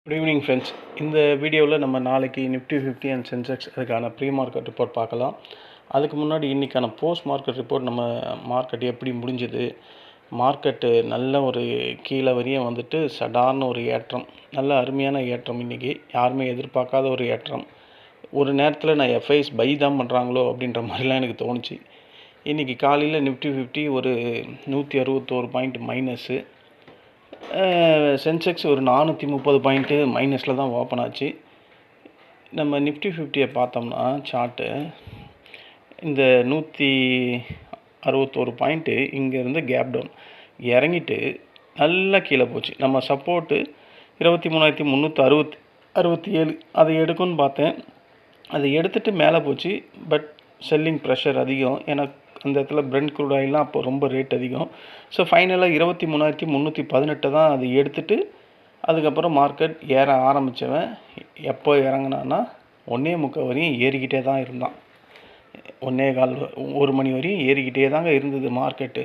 Good evening friends. இந்த வீடியோவில் நம்ம நாளைக்கு நிஃப்டி 50 அண்ட் சென்செக்ஸ் அதுக்கான ப்ரீ மார்க்கெட் ரிப்போர்ட் பார்க்கலாம். அதுக்கு முன்னாடி இன்றைக்கான போஸ்ட் மார்க்கெட் ரிப்போர்ட் நம்ம மார்க்கெட் எப்படி முடிஞ்சுது, மார்க்கெட்டு நல்ல ஒரு கீழே வரையும் வந்துட்டு சடார்னு ஒரு ஏற்றம், நல்ல அருமையான ஏற்றம். இன்றைக்கி யாருமே எதிர்பார்க்காத ஒரு ஏற்றம். ஒரு நேரத்தில் நான் எஃப்ஐஸ் பை தான் பண்ணுறாங்களோ அப்படின்ற மாதிரிலாம் எனக்கு தோணுச்சு. இன்றைக்கி காலையில் நிஃப்டி 50 ஒரு 161 பாயிண்ட் மைனஸு, சென்செக்ஸ் ஒரு 430 பாயிண்ட்டு மைனஸில் தான் ஓப்பன் ஆச்சு. நம்ம நிஃப்டி 50 பார்த்தோம்னா சார்ட்டு இந்த 161 பாயிண்ட்டு இங்கேருந்து கேப் டவுன் இறங்கிட்டு நல்லா கீழே போச்சு. நம்ம சப்போர்ட்டு 23,367 அதை எடுக்கும்னு பார்த்தேன். அதை எடுத்துகிட்டு மேலே போச்சு. பட் செல்லிங் ப்ரெஷர் அதிகம். எனக்கு அந்த இடத்துல பிரெண்ட் க்ரூட் ஆயில்லாம் அப்போ ரொம்ப ரேட் அதிகம். ஸோ ஃபைனலாக 23,318 தான் அது எடுத்துகிட்டு அதுக்கப்புறம் மார்க்கெட் ஏற ஆரம்பித்தவன் எப்போ இறங்கினான்னா 1:45 வரையும் ஏறிக்கிட்டே தான் இருந்தான். 1 மணி வரையும் ஏறிக்கிட்டே தாங்க இருந்தது மார்க்கெட்டு.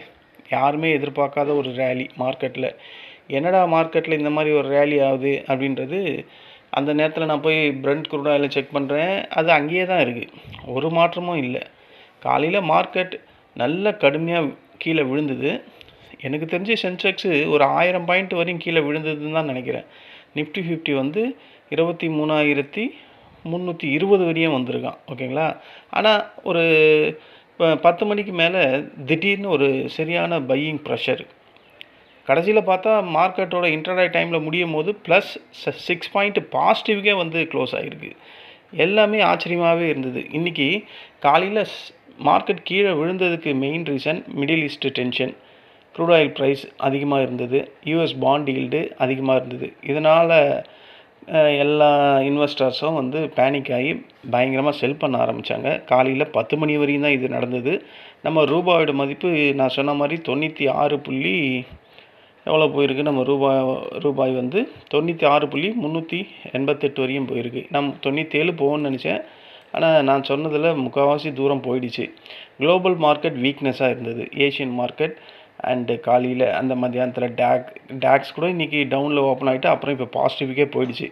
யாருமே எதிர்பார்க்காத ஒரு ரேலி மார்க்கெட்டில். என்னடா மார்க்கெட்டில் இந்த மாதிரி ஒரு ரேலி ஆகுது அப்படின்றது அந்த நேரத்தில் நான் போய் பிரெண்ட் க்ரூட் ஆயிலை செக் பண்ணுறேன். அது அங்கேயே தான் இருக்குது, ஒரு மாற்றமும் இல்லை. காலையில் மார்க்கெட் நல்ல கடுமையாக கீழே விழுந்தது. எனக்கு தெரிஞ்சு சென்செக்ஸு ஒரு 1000 பாயிண்ட் வரையும் கீழே விழுந்ததுன்னு தான் நினைக்கிறேன். நிஃப்டி 50 வந்து 23,320 வரையும் வந்திருக்கான். ஓகேங்களா. ஆனால் ஒரு 10 மணிக்கு மேலே திடீர்னு ஒரு சரியான பையிங் ப்ரெஷர். கடைசியில் பார்த்தா மார்க்கெட்டோட இன்டர்டே டைமில் முடியும் போது ப்ளஸ் 6 பாயிண்ட் பாசிட்டிவ்கே வந்து க்ளோஸ் ஆகிருக்கு. எல்லாமே ஆச்சரியமாகவே இருந்தது. இன்றைக்கி காலையில் மார்க்கெட் கீழே விழுந்ததுக்கு main reason middle east tension, crude oil price அதிகமாக இருந்தது, யூஎஸ் பாண்ட் ஈல்டு அதிகமாக இருந்தது. இதனால் எல்லா இன்வெஸ்டர்ஸும் வந்து பேனிக் ஆகி பயங்கரமாக செல் பண்ண ஆரம்பித்தாங்க. காலையில் 10 மணி வரையும் தான் இது நடந்தது. நம்ம ரூபாயோட மதிப்பு நான் சொன்ன மாதிரி 96 எவ்வளோ போயிருக்கு. நம்ம ரூபாய் வந்து 96,388 வரையும் போயிருக்கு. நான் 97 போகணும்னு நினச்சேன். ஆனால் நான் சொன்னதில் முக்கால்வாசி தூரம் போயிடுச்சு. குளோபல் மார்க்கெட் வீக்னஸாக இருந்தது. ஏஷியன் மார்க்கெட் அண்டு காலையில் அந்த மத்தியானத்தில் டாக்ஸ் கூட இன்றைக்கி டவுனில் ஓப்பன் ஆகிட்டு அப்புறம் இப்போ பாசிட்டிவ்க்கே போயிடுச்சு.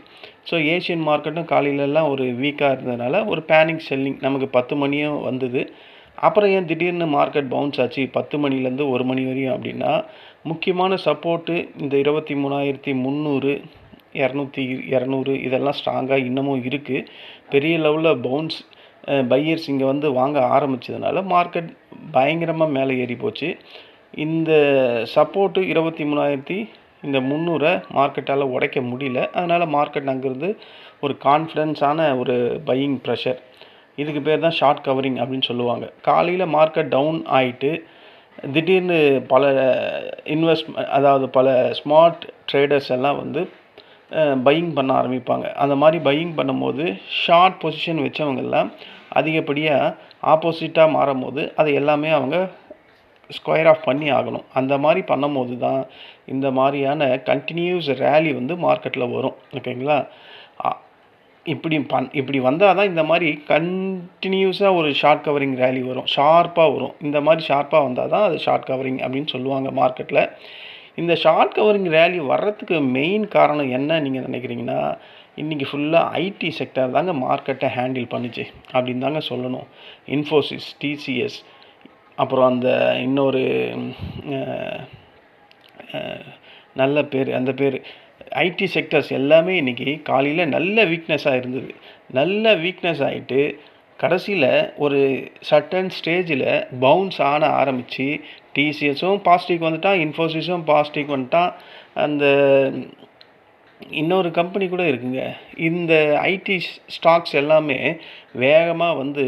ஸோ ஏஷியன் மார்க்கெட்டும் காலையிலலாம் ஒரு வீக்காக இருந்ததுனால ஒரு பேனிக் செல்லிங் நமக்கு 10 மணியும் வந்தது. அப்புறம் ஏன் திடீர்னு மார்க்கெட் பவுன்ஸ் ஆச்சு 10 மணிலேருந்து 1 மணி வரையும் அப்படின்னா, முக்கியமான சப்போர்ட்டு இந்த 23,300, 200 இதெல்லாம் ஸ்ட்ராங்காக இன்னமும் இருக்குது. பெரிய லெவலில் பவுன்ஸ் பையர்ஸ் இங்கே வந்து வாங்க ஆரம்பித்ததுனால மார்க்கெட் பயங்கரமாக மேலே ஏறி போச்சு. இந்த சப்போர்ட்டு 23,300 மார்க்கெட்டால் உடைக்க முடியல. அதனால் மார்க்கெட் அங்கேருந்து ஒரு கான்ஃபிடென்ஸான ஒரு பையிங் ப்ரெஷர். இதுக்கு பேர் தான் ஷார்ட் கவரிங் அப்படின்னு சொல்லுவாங்க. காலையில் மார்க்கெட் டவுன் ஆகிட்டு திடீர்னு பல அதாவது பல ஸ்மார்ட் ட்ரேடர்ஸ் எல்லாம் வந்து பையிங் பண்ண ஆரம்பிப்பாங்க. அந்த மாதிரி பையிங் பண்ணும்போது ஷார்ட் பொசிஷன் வச்சவங்கெல்லாம் அதிகப்படியாக ஆப்போசிட்டாக மாறும்போது அதை எல்லாமே அவங்க ஸ்கொயர் ஆஃப் பண்ணி ஆகணும். அந்த மாதிரி பண்ணும்போது தான் இந்த மாதிரியான கண்டினியூஸ் ரேலி வந்து மார்க்கெட்டில் வரும். ஓகேங்களா. இப்படி வந்தால் தான் இந்த மாதிரி கண்டினியூஸாக ஒரு ஷார்ட் கவரிங் ரேலி வரும், ஷார்ப்பாக வரும். இந்த மாதிரி ஷார்ப்பாக வந்தால் தான் அது ஷார்ட் கவரிங் அப்படின்னு சொல்லுவாங்க மார்க்கெட்டில். இந்த ஷார்ட் கவரிங் ரேலி வர்றதுக்கு மெயின் காரணம் என்ன நீங்கள் நினைக்கிறீங்கன்னா, இன்றைக்கி ஃபுல்லாக ஐடி செக்டர் தாங்க மார்க்கெட்டை ஹேண்டில் பண்ணிச்சு அப்படின்னு தாங்க சொல்லணும். இன்ஃபோசிஸ், டிசிஎஸ், அப்புறம் அந்த இன்னொரு நல்ல பேர், அந்த பேர் ஐடி செக்டர்ஸ் எல்லாமே இன்றைக்கி காலையில் நல்ல வீக்னஸாக இருந்தது. நல்ல வீக்னஸ் ஆகிட்டு கடைசியில் ஒரு சர்டன் ஸ்டேஜில் பவுன்ஸ் ஆரம்பித்து டிசிஎஸும் பாசிட்டிவ் வந்துட்டான், இன்ஃபோசிஸும் பாசிட்டிவ் வந்துட்டான். அந்த இன்னொரு கம்பெனி கூட இருக்குங்க. இந்த ஐடி ஸ்டாக்ஸ் எல்லாமே வேகமாக வந்து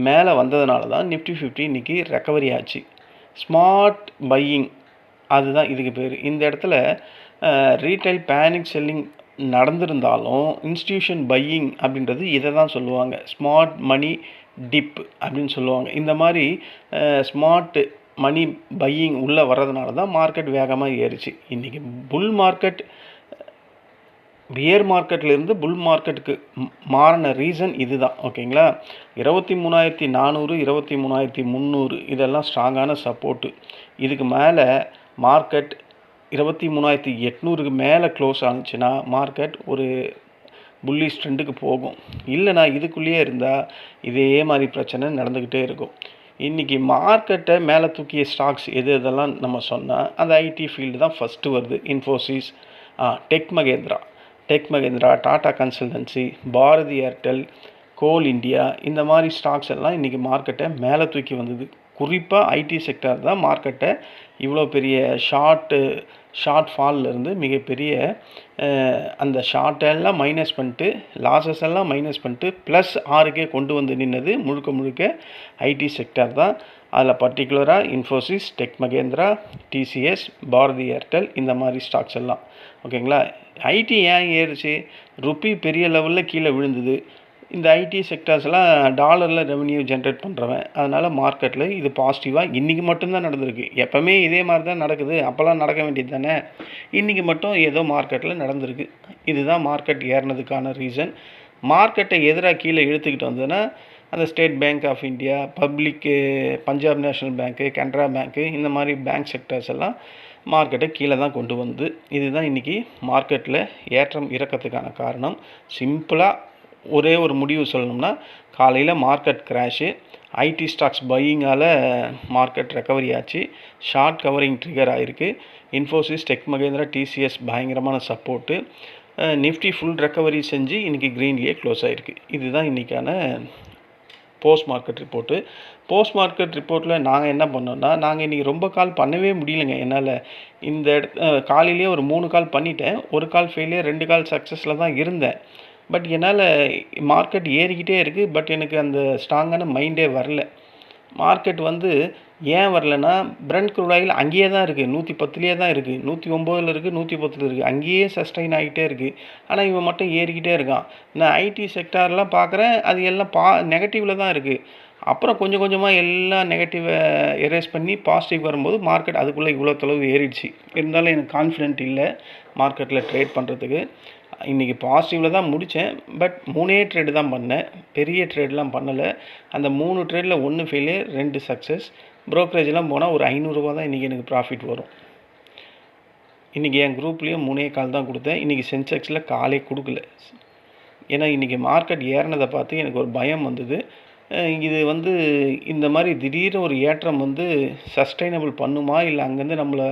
மேலே வந்ததுனால தான் நிஃப்டி 50 இன்றைக்கி ரெக்கவரி ஆச்சு. ஸ்மார்ட் பையிங் அதுதான் இதுக்கு பேர். இந்த இடத்துல ரீட்டைல் பேனிக் செல்லிங் நடந்திருந்தாலும் இன்ஸ்டிடியூஷன் பையிங் அப்படின்றது இதை தான் சொல்லுவாங்க. ஸ்மார்ட் மணி டிப் அப்படின்னு சொல்லுவாங்க. இந்த மாதிரி ஸ்மார்ட் மணி பையிங் உள்ளே வர்றதுனால தான் மார்க்கெட் வேகமாக ஏறிச்சு. இன்றைக்கி புல் மார்க்கெட் பியர் மார்க்கெட்லேருந்து புல் மார்க்கெட்டுக்கு மாறின ரீசன் இது தான். ஓகேங்களா. 23,400, 23,300 இதெல்லாம் ஸ்ட்ராங்கான சப்போர்ட்டு. இதுக்கு மேலே மார்க்கெட் 23,800க்கு மேலே க்ளோஸ் ஆனுச்சுன்னா மார்க்கெட் ஒரு புல்லிஷ் ட்ரெண்டுக்கு போகும். இல்லைனா இதுக்குள்ளேயே இருந்தால் இதே மாதிரி பிரச்சனை நடந்துக்கிட்டே இருக்கும். இன்றைக்கி மார்க்கெட்டை மேலே தூக்கிய ஸ்டாக்ஸ் எதெல்லாம் நம்ம சொன்னால் அந்த ஐடி ஃபீல்டு தான் ஃபஸ்ட்டு வருது. Infosys, Tech Mahindra, Tata Consultancy, Bharti Airtel, Coal India, இந்த மாதிரி ஸ்டாக்ஸ் எல்லாம் இன்றைக்கி மார்க்கெட்டை மேலே தூக்கி வந்தது. குறிப்பாக ஐடி செக்டர் தான் மார்க்கெட்டை இவ்வளோ பெரிய ஷார்ட் ஃபால்லேருந்து மிகப்பெரிய அந்த ஷார்ட்டெல்லாம் மைனஸ் பண்ணிட்டு லாஸஸ் எல்லாம் மைனஸ் பண்ணிட்டு ப்ளஸ் 6க்கே கொண்டு வந்து நின்னது முழுக்க ஐடி செக்டர் தான். அதில் பர்டிகுலராக Infosys, Tech Mahindra, TCS, Bharti Airtel, இந்த மாதிரி ஸ்டாக்ஸ் எல்லாம். ஓகேங்களா? ஐடி ஏன் ஏறுச்சு? ருப்பி பெரிய லெவலில் கீழே விழுந்தது. இந்த ஐடி செக்டர்ஸ்லாம் டாலரில் ரெவன்யூ ஜென்ரேட் பண்ணுறவன். அதனால் மார்க்கெட்டில் இது பாசிட்டிவாக இன்றைக்கி மட்டும்தான் நடந்திருக்கு. எப்போவுமே இதே மாதிரி தான் நடக்குது, அப்போல்லாம் நடக்க வேண்டியது தானே. இன்றைக்கி மட்டும் ஏதோ மார்க்கெட்டில் நடந்திருக்கு. இதுதான் மார்க்கெட் ஏறினதுக்கான ரீசன். மார்க்கெட்டை எதிராக கீழே இழுத்துக்கிட்டு வந்ததுன்னா அந்த State Bank of India, Punjab National bank, Canara bank, இந்த மாதிரி பேங்க் செக்டர்ஸ் எல்லாம் மார்க்கெட்டை கீழே தான் கொண்டு வந்து. இதுதான் இன்றைக்கி மார்க்கெட்டில் ஏற்றம் இறக்கத்துக்கான காரணம். சிம்பிளாக ஒரே ஒரு முடிவு சொல்லணும்னா, காலையில் மார்க்கெட் கிராஷு, ஐடி ஸ்டாக்ஸ் பையிங்கால் மார்க்கெட் ரெக்கவரி ஆச்சு, ஷார்ட் கவரிங் ட்ரிகர் ஆகிருக்கு. இன்ஃபோசிஸ், டெக் மகேந்திரா, டிசிஎஸ் பயங்கரமான சப்போர்ட்டு. நிஃப்டி ஃபுல் ரெக்கவரி செஞ்சு இன்றைக்கி க்ரீன்லேயே க்ளோஸ் ஆகிருக்கு. இதுதான் இன்றைக்கான post market report. Post market ரிப்போர்ட்டில் நாங்கள் என்ன பண்ணோன்னா, நாங்கள் இன்றைக்கி ரொம்ப கால் பண்ணவே முடியலைங்க என்னால். இந்த காலையிலேயே ஒரு 3 கால் பண்ணிட்டேன். ஒரு கால் ஃபெயிலியர், 2 கால் சக்ஸஸில் தான் இருந்தேன். பட் என்னால் மார்க்கெட் ஏறிக்கிட்டே இருக்குது. பட் எனக்கு அந்த ஸ்ட்ராங்கான மைண்டே வரல. மார்க்கெட் ஏன் வரலன்னா, பிரெண்ட் க்ரூட் ஆயில் அங்கேயே தான் இருக்குது, 110லேயே தான் இருக்குது, 109ல் இருக்குது, 110ல் இருக்குது, அங்கேயே சஸ்டைன் ஆகிட்டே இருக்குது. ஆனால் இவன் மட்டும் ஏறிக்கிட்டே இருக்கான். நான் ஐடி செக்டார்லாம் பார்க்குறேன், அது எல்லாம் நெகட்டிவில் தான் இருக்குது. அப்புறம் கொஞ்சம் கொஞ்சமாக எல்லாம் நெகட்டிவை எரேஸ் பண்ணி பாசிட்டிவ் வரும்போது மார்க்கெட் அதுக்குள்ளே இவ்வளோ தொலைவு ஏறிடுச்சு. இருந்தாலும் எனக்கு கான்ஃபிடென்ட் இல்லை மார்க்கெட்டில் ட்ரேட் பண்ணுறதுக்கு. இன்றைக்கி பாசிட்டிவில் தான் முடித்தேன். பட் 3 ட்ரேடு தான் பண்ணேன், பெரிய ட்ரேட்லாம் பண்ணலை. அந்த 3 ட்ரேடில் 1 ஃபெயிலியர், 2 சக்ஸஸ். ப்ரோக்கரேஜெலாம் போனால் ஒரு 500 ரூபா தான் இன்றைக்கி எனக்கு ப்ராஃபிட் வரும். இன்றைக்கி என் குரூப்லேயும் 3 கால் தான் கொடுத்தேன். இன்றைக்கி சென்செக்ஸில் காலே கொடுக்கல. ஏன்னா இன்றைக்கி மார்க்கெட் ஏறினதை பார்த்து எனக்கு ஒரு பயம் வந்தது. இது இந்த மாதிரி திடீர்னு ஒரு ஏற்றம் சஸ்டைனபிள் பண்ணுமா, இல்லை அங்கேருந்து நம்மளை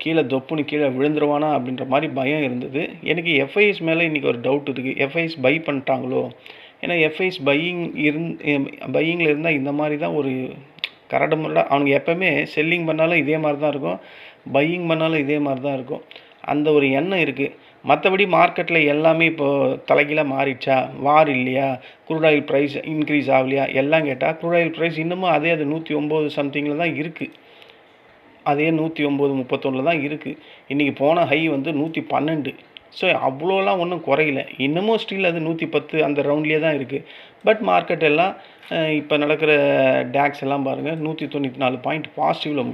கீழே தொப்புன்னு கீழே விழுந்துருவானா அப்படின்ற மாதிரி பயம் இருந்தது. எனக்கு எஃப்ஐஎஸ் மேலே இன்றைக்கி ஒரு டவுட் இருக்குது. எஃப்ஐஎஸ் பை பண்ணிட்டாங்களோ? ஏன்னா எஃப்ஐஎஸ் பையிங்கில் இருந்தால் இந்த மாதிரி தான் ஒரு கரடுமுரடாக அவனுக்கு எப்போவுமே செல்லிங் பண்ணாலும் இதே மாதிரி தான் இருக்கும், பையிங் பண்ணாலும் இதே மாதிரி தான் இருக்கும். அந்த ஒரு எண்ணம் இருக்குது. மற்றபடி மார்க்கெட்டில் எல்லாமே இப்போது தலைகீழாக மாறிடுச்சா? வார் இல்லையா? க்ரூட் ஆயில் ப்ரைஸ் இன்க்ரீஸ் ஆகலையா? எல்லாம் கேட்டால் க்ரூட் ஆயில் ப்ரைஸ் இன்னமும் அது 109 சம்திங்கில் தான் இருக்குது. அதே 109.31 தான் இருக்குது. இன்றைக்கி போன ஹை 112. ஸோ அவ்வளோலாம் ஒன்றும் குறையில. இன்னமும் ஸ்டில் அது 110 அந்த ரவுண்ட்லேயே தான் இருக்குது. பட் மார்க்கெட் எல்லாம் இப்போ நடக்கிற டேக்ஸ் எல்லாம் பாருங்கள், 194 பாயிண்ட் பாசிட்டிவில்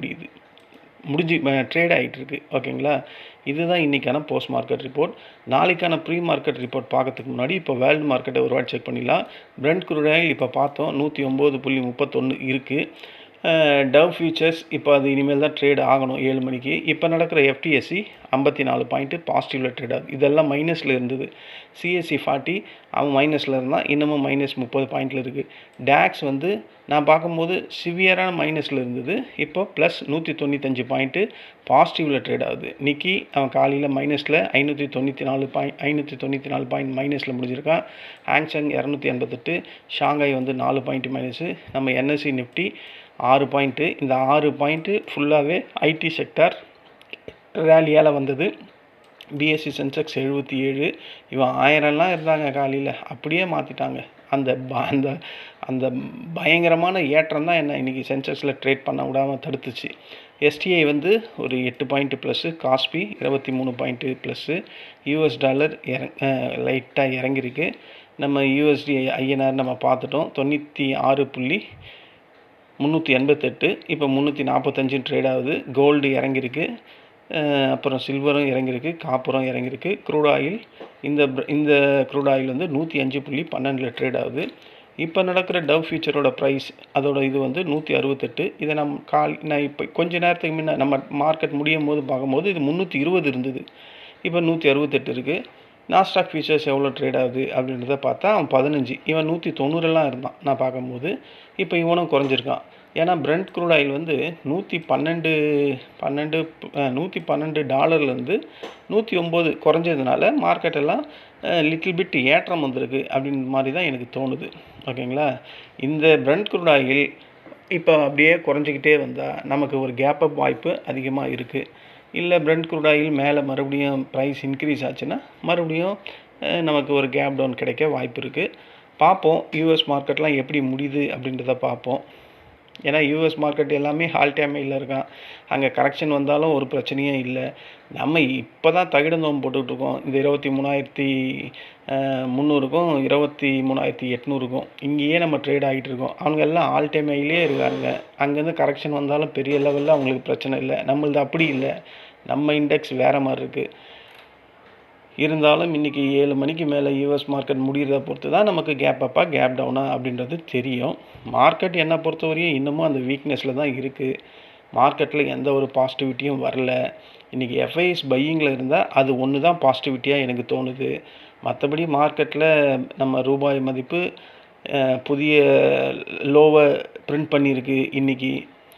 முடிஞ்சு ட்ரேட் ஆகிட்டுருக்கு. ஓகேங்களா? இதுதான் இன்றைக்கான போஸ்ட் மார்க்கெட் ரிப்போர்ட். நாளைக்கான ப்ரீ மார்க்கெட் ரிப்போர்ட் பார்க்கறதுக்கு முன்னாடி இப்போ வேர்ல்டு மார்க்கெட்டை ஒரு வாட்டி செக் பண்ணிடலாம். பிரெண்ட் க்ரூட் ஆயில் இப்போ பார்த்தோம் 109.31 இருக்குது. டவ் ஃபியூச்சர்ஸ் இப்போ அது இனிமேல் தான் ட்ரேட் ஆகணும் 7 மணிக்கு. இப்போ நடக்கிற எஃப்டிஎஸ்சி 54 பாயிண்ட்டு பாசிட்டிவில் ட்ரேட் ஆகுது. இதெல்லாம் மைனஸில் இருந்தது. சிஎஸ்சி 40 அவன் மைனஸில் இருந்தால் இன்னமும் -30 பாயிண்டில் இருக்குது. டேக்ஸ் நான் பார்க்கும்போது சிவியரான மைனஸில் இருந்தது. இப்போ ப்ளஸ் 195 பாயிண்ட்டு பாசிட்டிவில் ட்ரேட் ஆகுது. நிக்கி அவன் காலையில் மைனஸில் 594 பாயிண்ட் மைனஸில் முடிஞ்சிருக்கான். Hang Seng 288, Shanghai 4 point minus. நம்ம என்எஸ்சி நிஃப்டி 6 பாயிண்ட்டு. இந்த 6 பாயிண்ட்டு ஃபுல்லாகவே ஐடி செக்டார் ரேலியால் வந்தது. பிஎஸ்சி சென்செக்ஸ் 77, இவன் 1000லாம் இருந்தாங்க காலையில், அப்படியே மாற்றிட்டாங்க. அந்த அந்த அந்த பயங்கரமான ஏற்றம் தான் என்ன இன்றைக்கி சென்செக்ஸில் ட்ரேட் பண்ண விடாமல் தடுத்துச்சு. எஸ்டிஐ ஒரு 8 point plus, காஸ்பி 23 point plus. US dollar லைட்டாக இறங்கியிருக்கு. நம்ம யூஎஸ்டி ஐஎன்ஆர் நம்ம பார்த்துட்டோம் 96.388, இப்போ 345 ட்ரேட் ஆகுது. கோல்டு இறங்கியிருக்கு, அப்புறம் சில்வரும் இறங்கியிருக்கு, காப்பரும் இறங்கியிருக்கு. க்ரூட் ஆயில் இந்த க்ரூட் ஆயில் 105.12 ட்ரேட் ஆகுது. இப்போ நடக்கிற டவ் ஃபியூச்சரோட ப்ரைஸ் அதோட இது வந்து 168. இதை நான் இப்போ கொஞ்ச நேரத்துக்கு முன்ன நம்ம மார்க்கெட் முடியும் போது பார்க்கும்போது இது 320 இருந்தது. இப்போ 168 இருக்குது. நாஸ்டாக் ஃபியூச்சர்ஸ் எவ்வளோ ட்ரேட் ஆகுது அப்படின்றத பார்த்தா அவன் 15, இவன் 190 இருந்தான் நான் பார்க்கும்போது. இப்போ இவனும் குறைஞ்சிருக்கான். ஏன்னா பிரெண்ட் க்ரூட் ஆயில் வந்து $112 109 குறைஞ்சதுனால மார்க்கெட்டெல்லாம் லிட்டில் பிட் ஏற்றம் வந்திருக்கு அப்படின்ற மாதிரி தான் எனக்கு தோணுது. ஓகேங்களா? இந்த பிரெண்ட் க்ரூட் ஆயில் இப்போ அப்படியே குறைஞ்சிக்கிட்டே வந்தால் நமக்கு ஒரு கேப் அப் வாய்ப்பு அதிகமாக இருக்குது. இல்லை பிரெண்ட் க்ரூட் ஆயில் மேலே மறுபடியும் ப்ரைஸ் இன்க்ரீஸ் ஆச்சுன்னா மறுபடியும் நமக்கு ஒரு கேப் டவுன் கிடைக்க வாய்ப்பு இருக்குது. பார்ப்போம் யூஎஸ் மார்க்கெட்லாம் எப்படி முடியுது அப்படின்றத பார்ப்போம். ஏன்னா யூஎஸ் மார்க்கெட் எல்லாமே ஆல் டைம் ஹையில் இருக்கான். அங்கே கரெக்ஷன் வந்தாலும் ஒரு பிரச்சனையும் இல்லை. நம்ம இப்போ தான் தகிடந்தோம் போட்டுக்கிட்டுருக்கோம். இந்த 23,300க்கும் 23,800க்கும் இங்கேயே நம்ம ட்ரேட் ஆகிட்டு இருக்கோம். அவங்க எல்லாம் ஆல் டைம் ஹையிலே இருக்காங்க. அங்கேருந்து கரெக்ஷன் வந்தாலும் பெரிய லெவலில் அவங்களுக்கு பிரச்சனை இல்லை. நம்மளது அப்படி இல்லை. நம்ம இண்டெக்ஸ் வேறு மாதிரி இருக்குது. இருந்தாலும் இன்றைக்கி 7 மணிக்கு மேலே யூஎஸ் மார்க்கெட் முடிகிறத பொறுத்து தான் நமக்கு கேப் அப்பாக கேப் டவுனா அப்படின்றது தெரியும். மார்க்கெட் என்னை பொறுத்தவரையும் இன்னமும் அந்த வீக்னஸில் தான் இருக்குது. மார்க்கெட்டில் எந்த ஒரு பாசிட்டிவிட்டியும் வரல. இன்றைக்கி எஃப்ஐஎஸ் பையிங்கில் இருந்தால் அது ஒன்று தான் பாசிட்டிவிட்டியாக எனக்கு தோணுது. மற்றபடி மார்க்கெட்டில் நம்ம ரூபாய் மதிப்பு புதிய லோவை பிரிண்ட் பண்ணியிருக்கு இன்றைக்கி.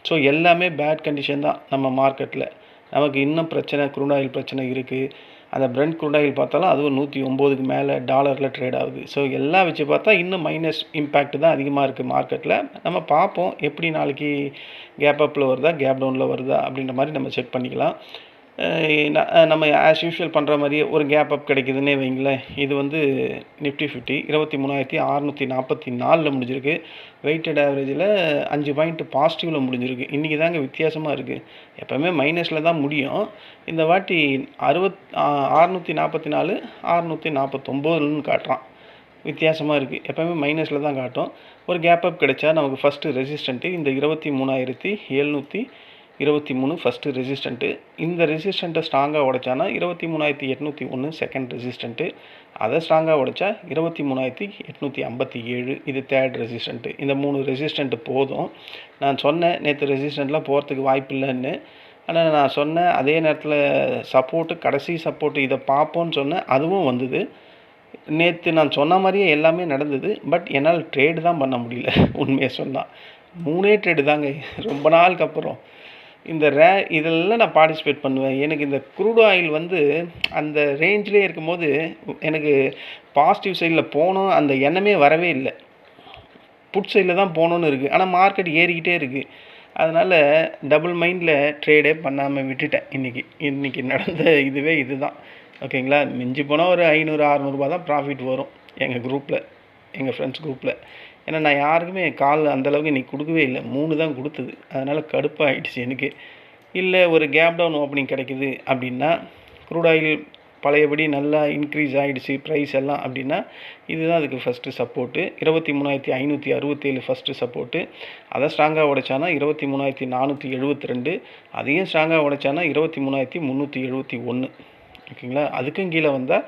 ஸோ எல்லாமே பேட் கண்டிஷன் தான் நம்ம மார்க்கெட்டில். நமக்கு இன்னும் பிரச்சனை, க்ரூட் ஆயில் பிரச்சனை இருக்குது. அந்த பிரெண்ட் க்ரூட் ஆயில் பார்த்தாலும் அதுவும் 109க்கு மேலே டாலரில் ட்ரேட் ஆகுது. ஸோ எல்லாம் வச்சு பார்த்தா இன்னும் மைனஸ் இம்பேக்ட் தான் அதிகமாக இருக்குது மார்க்கெட்டில். நம்ம பார்ப்போம் எப்படி நாளைக்கு கேப் அப்பில் வருதா கேப் டவுனில் வருதா அப்படின்ற மாதிரி நம்ம செக் பண்ணிக்கலாம். நம்ம ஆஸ் யூஷுவல் பண்ணுற மாதிரியே ஒரு கேப் அப் கிடைக்குதுன்னே வைங்களேன். இது வந்து நிஃப்டி 50 23,644 முடிஞ்சிருக்கு. வெயிட்டட் ஆவரேஜில் 5 பாயிண்ட் பாசிட்டிவில் முடிஞ்சிருக்கு. இன்றைக்கி தாங்க வித்தியாசமாக இருக்குது. எப்போவுமே மைனஸில் தான் முடியும். இந்த வாட்டி 644 649ன்னு காட்டுறான். வித்தியாசமாக இருக்குது. எப்போவுமே மைனஸில் தான் காட்டும். ஒரு கேப் அப் கிடைச்சா நமக்கு ஃபஸ்ட்டு ரெசிஸ்டண்ட்டு இந்த 23,723 ஃபஸ்ட்டு ரெசிஸ்டண்ட்டு. இந்த ரெசிஸ்டண்ட்டை ஸ்ட்ராங்காக உடைச்சானா 23,801 செகண்ட் ரெசிஸ்டண்ட்டு. அதை ஸ்ட்ராங்காக உடைச்சா 23,857 இது தேர்ட் ரெசிஸ்டண்ட்டு. இந்த 3 ரெசிஸ்டண்ட்டு போதும். நான் சொன்னேன் நேற்று ரெசிஸ்டண்ட்லாம் போகிறதுக்கு வாய்ப்பு இல்லைன்னு. ஆனால் நான் சொன்னேன் அதே நேரத்தில் சப்போர்ட்டு கடைசி சப்போர்ட்டு இதை பார்ப்போன்னு சொன்னேன். அதுவும் வந்தது. நேற்று நான் சொன்ன மாதிரியே எல்லாமே நடந்தது. பட் என்னால் ட்ரேடு தான் பண்ண முடியல. உண்மையை சொன்னால் 3 ட்ரேடு தாங்க ரொம்ப நாளுக்கு அப்புறம். இந்த இதெல்லாம் நான் பார்ட்டிசிபேட் பண்ணுவேன். எனக்கு இந்த க்ரூட் ஆயில் வந்து அந்த ரேஞ்சிலே இருக்கும்போது எனக்கு பாசிட்டிவ் சைடில் போகணும் அந்த எண்ணமே வரவே இல்லை. புட் சைடில் தான் போகணுன்னு இருக்குது. ஆனால் மார்க்கெட் ஏறிக்கிட்டே இருக்குது. அதனால் டபுள் மைண்டில் ட்ரேடே பண்ணாமல் விட்டுட்டேன். இன்றைக்கி நடந்த இதுவே இதுதான். ஓகேங்களா? மிஞ்சி போனால் ஒரு 500-600 தான் ப்ராஃபிட் வரும் எங்கள் குரூப்பில், எங்கள் ஃப்ரெண்ட்ஸ் குரூப்பில். ஏன்னா நான் யாருக்குமே கால் அந்தளவுக்கு இன்றைக்கி கொடுக்கவே இல்லை. 3 தான் கொடுத்தது. அதனால் கடுப்பாகிடுச்சு எனக்கு. இல்லை ஒரு கேப் டவுன் ஓப்பனிங் கிடைக்குது அப்படின்னா க்ரூட் ஆயில் பழையபடி நல்லா இன்க்ரீஸ் ஆகிடுச்சு ப்ரைஸ் எல்லாம் அப்படின்னா இதுதான் அதுக்கு ஃபஸ்ட்டு சப்போர்ட்டு. 23,567 first support. அதை ஸ்ட்ராங்காக உடைச்சானா 23,472. அதையும் ஸ்ட்ராங்காக உடைச்சானா 23,371. ஓகேங்களா? அதுக்கும் கீழே வந்தால்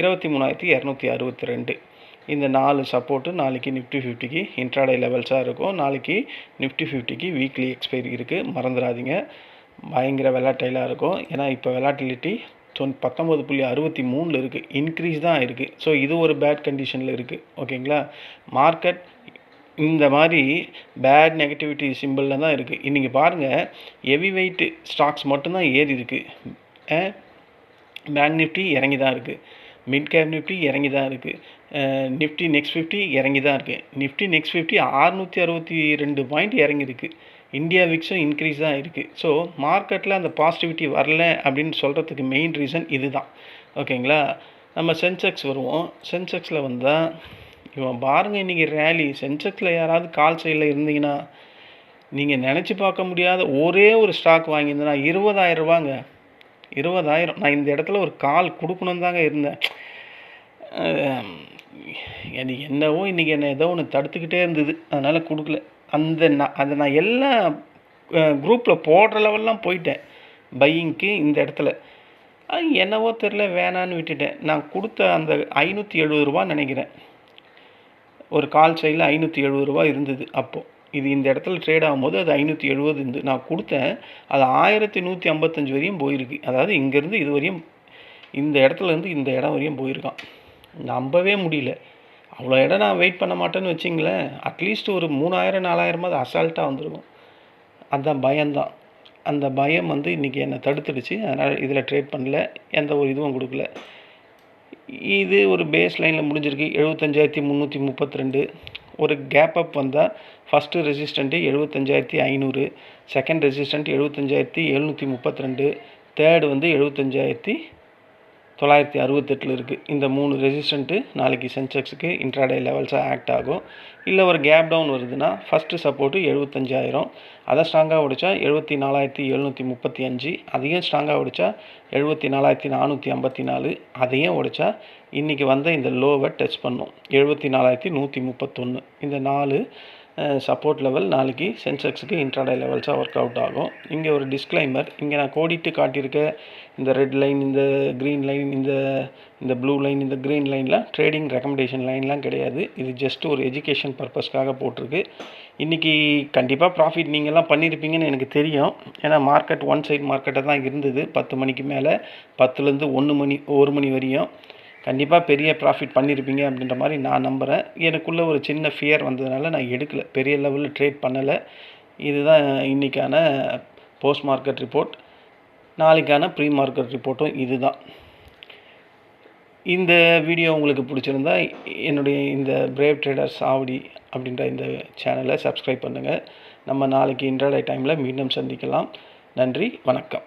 23,262. இந்த 4 சப்போர்ட்டு நாளைக்கு நிஃப்டி 50க்கு இன்ட்ராடே லெவல்ஸாக இருக்கும். நாளைக்கு நிஃப்டி 50க்கு வீக்லி எக்ஸ்பைரி இருக்குது, மறந்துடாதீங்க. பயங்கர வெலாட்டைலாக இருக்கும். ஏன்னா இப்போ வெலாட்டிலிட்டி 19.63 இருக்குது. இன்க்ரீஸ் தான் இருக்குது. ஸோ இது ஒரு பேட் கண்டிஷனில் இருக்குது. ஓகேங்களா? மார்க்கெட் இந்த மாதிரி பேட் நெகட்டிவிட்டி சிம்பிளில் தான் இருக்குது. இன்றைக்கி பாருங்கள் ஹெவி வெயிட் ஸ்டாக்ஸ் மட்டும்தான் ஏறி இருக்குது. பேங்க் நிஃப்டி இறங்கி தான் இருக்குது. மிட் கேப் நிஃப்டி இறங்கி தான் இருக்குது. நிஃப்டி நெக்ஸ்ட் 50 இறங்கி தான் இருக்குது. நிஃப்டி நெக்ஸ்ட் 50 662 பாயிண்ட் இறங்கியிருக்கு. இந்தியா விக்ஸும் இன்க்ரீஸ் தான் இருக்குது. ஸோ மார்க்கெட்டில் அந்த பாசிட்டிவிட்டி வரல அப்படின்னு சொல்கிறதுக்கு மெயின் ரீசன் இது தான். ஓகேங்களா? நம்ம சென்செக்ஸ் வருவோம். சென்செக்ஸில் வந்தால் இவன் பாருங்கள் இன்றைக்கி ரேலி. சென்செக்ஸில் யாராவது கால் சைடில் இருந்தீங்கன்னா நீங்கள் நினச்சி பார்க்க முடியாத ஒரே ஒரு ஸ்டாக் வாங்கியிருந்தேன்னா 20,000 ரூபாங்க. 20,000. நான் இந்த இடத்துல ஒரு கால் கொடுக்கணும் தாங்க இருந்தேன். அது என்னவோ இன்றைக்கி என்ன ஏதோ ஒன்று தடுத்துக்கிட்டே இருந்தது. அதனால் கொடுக்கல. அதை நான் எல்லாம் குரூப்பில் போடுற லெவல்லாம் போயிட்டேன் பையிங்க்கு இந்த இடத்துல. என்னவோ தெரில வேணான்னு விட்டுட்டேன். நான் கொடுத்த அந்த 570 ரூபா நினைக்கிறேன். ஒரு கால் சைடில் ரூ. 570 இருந்தது அப்போது. இது இந்த இடத்துல ட்ரேட் ஆகும்போது அது 570 இருந்து நான் கொடுத்தேன். அது 1155 வரையும் போயிருக்கு. அதாவது இங்கேருந்து இது வரையும் இந்த இடத்துலேருந்து இந்த இடம் வரையும் போயிருக்கான். நம்பவே முடியல. அவ்வளோ இடம் நான் வெயிட் பண்ண மாட்டேன்னு வச்சிங்களேன். அட்லீஸ்ட் ஒரு 3000 4000 அசால்ட்டாக வந்திருக்கும். அந்த பயம்தான். அந்த பயம் இன்றைக்கி என்னை தடுத்துடுச்சு. அதனால் இதில் ட்ரேட் பண்ணல. எந்த ஒரு இதுவும் கொடுக்கல. இது ஒரு பேஸ் லைனில் முடிஞ்சிருக்கு. 75,332. ஒரு கேப் அப் வந்தால் first resistant 75,500, second resistant 75,732, third 75,968 இருக்குது. இந்த 3 ரெசிஸ்டண்ட்டு நாளைக்கு சென்செக்ஸுக்கு இன்ட்ராடே லெவல்ஸாக ஆக்ட் ஆகும். இல்லை ஒரு கேப் டவுன் வருதுன்னா ஃபஸ்ட்டு சப்போர்ட்டு 75,000, அதை ஸ்ட்ராங்காக உடைச்சா 74,735, அதையும் ஸ்ட்ராங்காக உடைச்சா 74,454, அதையும் உடைச்சா இன்றைக்கி இந்த லோவை டச் பண்ணும் 74,131. இந்த 4 சப்போர்ட் லெவல் நாளைக்கு சென்செக்ஸுக்கு இன்ட்ராடே லெவல்ஸாக ஒர்க் அவுட் ஆகும். இங்கே ஒரு டிஸ்க்ளைமர், இங்கே நான் கோடிட்டு காட்டியிருக்க இந்த ரெட் லைன், இந்த க்ரீன் லைன், இந்த ப்ளூ லைன், இந்த க்ரீன் லைன்லாம் ட்ரேடிங் ரெக்கமெண்டேஷன் லைன்லாம் கிடையாது. இது ஜஸ்ட் ஒரு எஜுகேஷன் பர்பஸ்க்காக போட்டிருக்கு. இன்றைக்கி கண்டிப்பாக ப்ராஃபிட் நீங்கள்லாம் பண்ணியிருப்பீங்கன்னு எனக்கு தெரியும். ஏன்னா மார்க்கெட் ஒன் சைட் மார்க்கெட்டாக தான் இருந்தது 10 மணிக்கு மேலே, 10லேருந்து 1 மணி வரையும். கண்டிப்பாக பெரிய ப்ராஃபிட் பண்ணியிருப்பீங்க அப்படின்ற மாதிரி நான் நம்புகிறேன். எனக்குள்ளே ஒரு சின்ன ஃபியர் வந்ததுனால நான் எடுக்கலை, பெரிய லெவலில் ட்ரேட் பண்ணலை. இதுதான் இன்றைக்கான போஸ்ட் மார்க்கெட் ரிப்போர்ட். நாளைக்கான ப்ரீ மார்க்கெட் ரிப்போர்ட்டும் இதுதான். இந்த வீடியோ உங்களுக்கு பிடிச்சிருந்தா என்னுடைய இந்த பிரேவ் ட்ரேடர்ஸ் ஆவடி அப்படின்ற இந்த சேனலை சப்ஸ்கிரைப் பண்ணுங்கள். நம்ம நாளைக்கு இன்ட்ராடே டைமில் மீண்டும் சந்திக்கலாம். நன்றி, வணக்கம்.